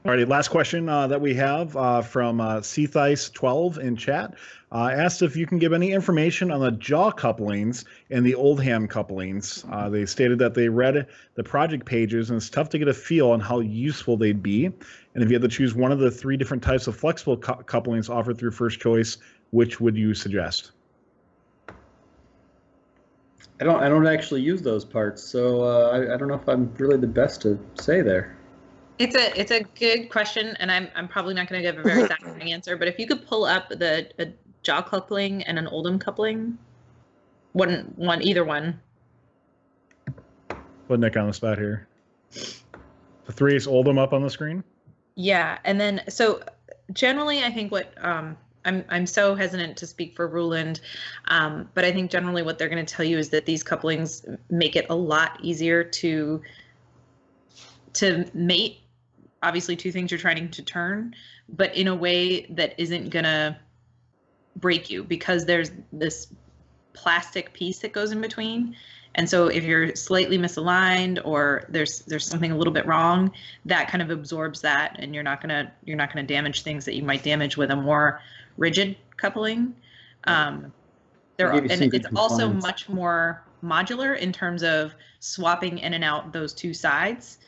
Alrighty, last question that we have from Seathice12 in chat. Asked if you can give any information on the jaw couplings and the Oldham couplings. They stated that they read the project pages and it's tough to get a feel on how useful they'd be. And if you had to choose one of the 3 different types of flexible couplings offered through First Choice, which would you suggest? I don't actually use those parts, so I don't know if I'm really the best to say there. It's a good question, and I'm probably not going to give a very satisfying answer. But if you could pull up a jaw coupling and an Oldham coupling, either one. Put Nick on the spot here. The 3 is Oldham up on the screen. Yeah, and then so generally, I think what I'm so hesitant to speak for Roland, but I think generally what they're going to tell you is that these couplings make it a lot easier to mate. Obviously, 2 things you're trying to turn, but in a way that isn't going to break you because there's this plastic piece that goes in between. And so if you're slightly misaligned or there's something a little bit wrong, that kind of absorbs that, and you're not gonna damage things that you might damage with a more rigid coupling. It's also much more modular in terms of swapping in and out those 2 sides,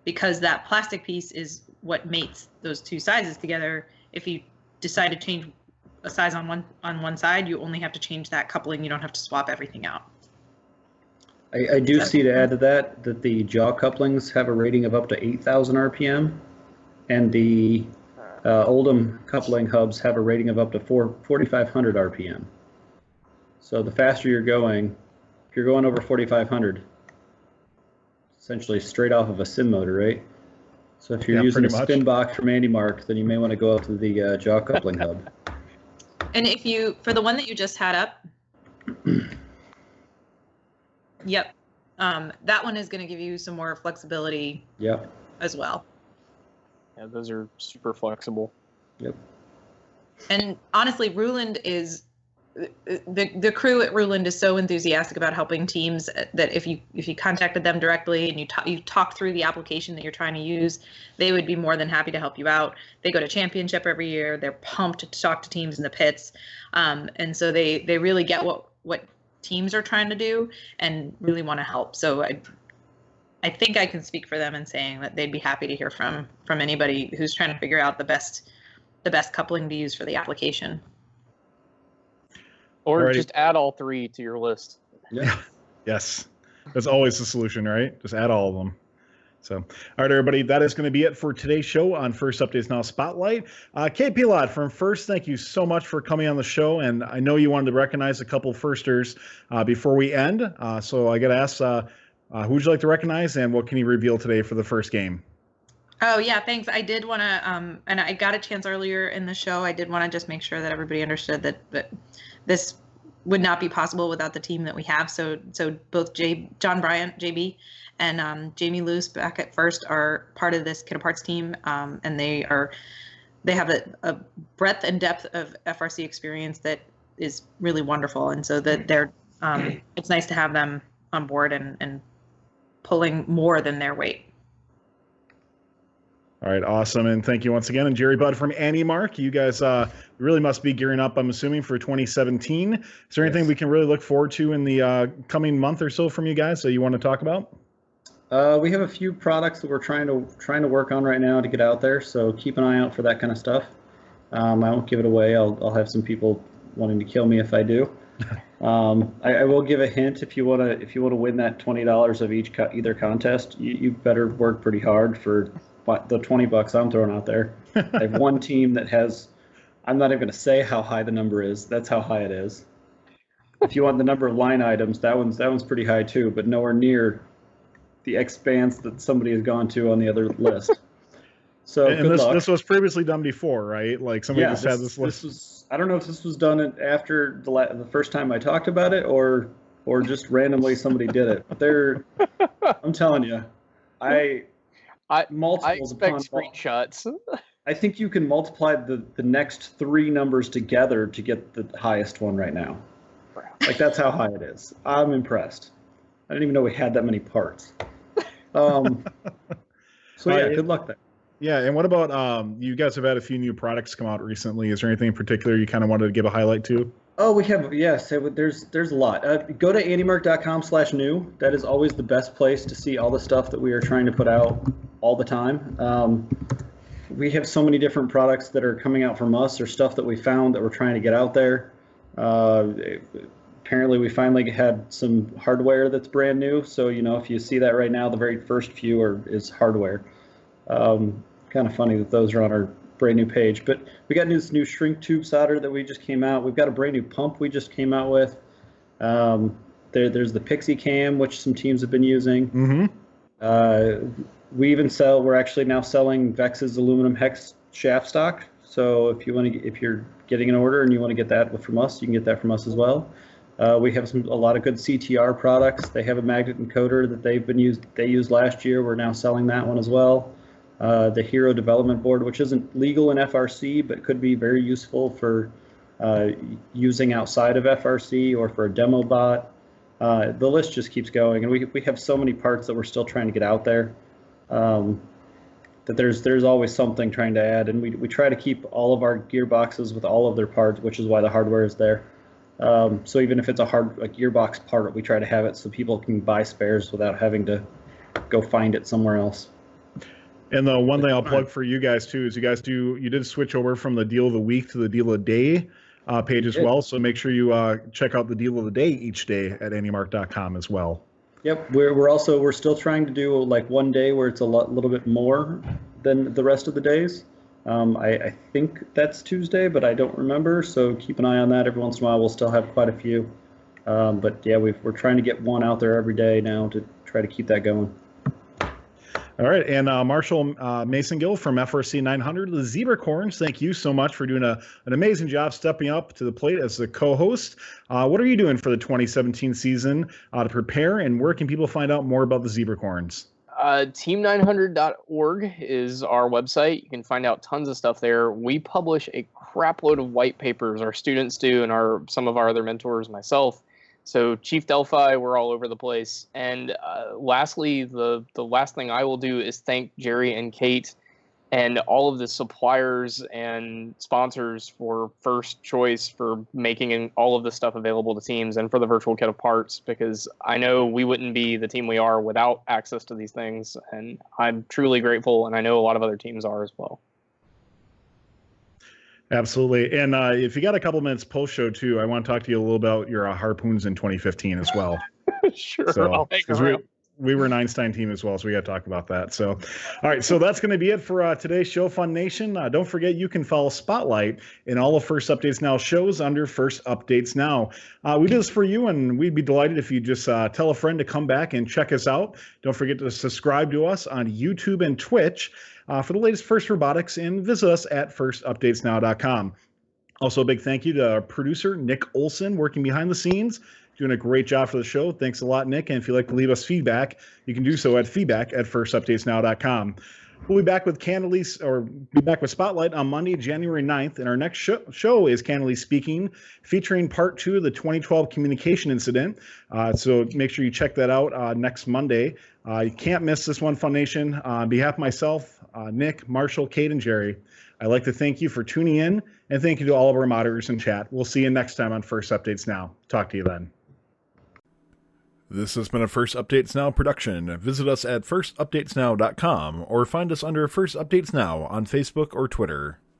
because that plastic piece is what mates those 2 sizes together. If you decide to change a size on one side, you only have to change that coupling. You don't have to swap everything out. I do see, to add to that the jaw couplings have a rating of up to 8,000 RPM, and the Oldham coupling hubs have a rating of up to 4,500 RPM. So the faster you're going, if you're going over 4,500, essentially straight off of a sim motor, right? So if you're using a spin box from AndyMark, then you may want to go up to the jaw coupling hub. And if you, for the one that you just had up, yep, that one is going to give you some more flexibility. Yep. As well. Yeah, those are super flexible. Yep. And honestly, Ruland is the crew at Ruland is so enthusiastic about helping teams that if you contacted them directly and you talk through the application that you're trying to use, they would be more than happy to help you out. They go to championship every year. They're pumped to talk to teams in the pits, and so they really get what teams are trying to do and really want to help. So I think I can speak for them in saying that they'd be happy to hear from anybody who's trying to figure out the best coupling to use for the application. Or Alrighty. just add all 3 to your list. Yeah. Yes. That's always the solution, right? Just add all of them. So, all right, everybody, that is going to be it for today's show on First Updates Now Spotlight. Kate Pilotte from First, thank you so much for coming on the show. And I know you wanted to recognize a couple firsters before we end. So I got to ask, who would you like to recognize, and what can you reveal today for the first game? Oh, yeah, thanks. I did want to, and I got a chance earlier in the show. I did want to just make sure that everybody understood that this would not be possible without the team that we have. So both John Bryant, JB, and Jamie Luce back at First are part of this Kit Aparts team, and they have a breadth and depth of FRC experience that is really wonderful, and so that they're it's nice to have them on board and pulling more than their weight. All right, awesome, and thank you once again. And Jerry Budd from AndyMark, you guys really must be gearing up, I'm assuming, for 2017. Is there anything we can really look forward to in the coming month or so from you guys that you want to talk about? We have a few products that we're trying to work on right now to get out there, so keep an eye out for that kind of stuff. I won't give it away. I'll have some people wanting to kill me if I do. I will give a hint: if you want to win that $20 of either contest, you better work pretty hard for the $20 I'm throwing out there. I have one team that has. I'm not even going to say how high the number is. That's how high it is. If you want the number of line items, that one's pretty high too, but nowhere near the expanse that somebody has gone to on the other list. So and this was previously done before, right? Like somebody just had this list. I don't know if this was done after the first time I talked about it, or just randomly somebody did it. But I'm telling you, I expect screenshots. I think you can multiply the next 3 numbers together to get the highest one right now. Like, that's how high it is. I'm impressed. I didn't even know we had that many parts. So yeah, good luck there. Yeah, and what about you guys have had a few new products come out recently. Is there anything in particular you kind of wanted to give a highlight to? Oh, we have, yes. There's a lot. Go to AndyMark.com/new. That is always the best place to see all the stuff that we are trying to put out all the time. We have so many different products that are coming out from us, or stuff that we found that we're trying to get out there. Apparently, we finally had some hardware that's brand new. So, if you see that right now, the very first few is hardware. Kind of funny that those are on our brand new page. But we got this new shrink tube solder that we just came out. We've got a brand new pump we just came out with. There's the Pixie Cam, which some teams have been using. Mm-hmm. We're actually now selling Vex's aluminum hex shaft stock. So if you're getting an order and you want to get that from us, you can get that from us as well. We have a lot of good CTR products. They have a magnet encoder that they used last year. We're now selling that one as well. The Hero Development Board, which isn't legal in FRC, but could be very useful for using outside of FRC or for a demo bot. The list just keeps going, and we have so many parts that we're still trying to get out there. That there's always something trying to add, and we try to keep all of our gearboxes with all of their parts, which is why the hardware is there. So even if it's a gearbox part, we try to have it so people can buy spares without having to go find it somewhere else. And the one thing I'll plug for you guys too is you did switch over from the deal of the week to the deal of the day page as well. So make sure you check out the deal of the day each day at AndyMark.com as well. Yep, we're still trying to do like one day where it's a little bit more than the rest of the days. I think that's Tuesday, but I don't remember. So keep an eye on that. Every once in a while, we'll still have quite a few. But yeah, we're trying to get one out there every day now to try to keep that going. All right, and Marshall Massengill from FRC 900, the Zebracorns, thank you so much for doing an amazing job stepping up to the plate as the co-host. What are you doing for the 2017 season to prepare, and where can people find out more about the Zebracorns? Team900.org is our website. You can find out tons of stuff there. We publish a crap load of white papers. Our students do, and some of our other mentors, myself. So Chief Delphi, we're all over the place. And lastly, the last thing I will do is thank Jerry and Kate and all of the suppliers and sponsors for First Choice for making all of this stuff available to teams, and for the virtual kit of parts, because I know we wouldn't be the team we are without access to these things. And I'm truly grateful, and I know a lot of other teams are as well. Absolutely. And if you got a couple minutes post-show, too, I want to talk to you a little about your harpoons in 2015 as well. Sure. So, we were an Einstein team as well, so we got to talk about that. So, all right, so that's going to be it for today's show, Fun Nation. Don't forget, you can follow Spotlight in all of First Updates Now shows under First Updates Now. We do this for you, and we'd be delighted if you just tell a friend to come back and check us out. Don't forget to subscribe to us on YouTube and Twitch for the latest First Robotics, and visit us at firstupdatesnow.com. Also, a big thank you to our producer, Nick Olson, working behind the scenes, doing a great job for the show. Thanks a lot, Nick. And if you'd like to leave us feedback, you can do so at feedback@firstupdatesnow.com. We'll be back with Spotlight on Monday, January 9th. And our next show is Candidly Speaking, featuring part 2 of the 2012 communication incident. So make sure you check that out next Monday. You can't miss this one, Fun Nation. On behalf of myself, Nick, Marshall, Kate, and Jerry, I'd like to thank you for tuning in, and thank you to all of our moderators in chat. We'll see you next time on First Updates Now. Talk to you then. This has been a First Updates Now production. Visit us at firstupdatesnow.com or find us under First Updates Now on Facebook or Twitter.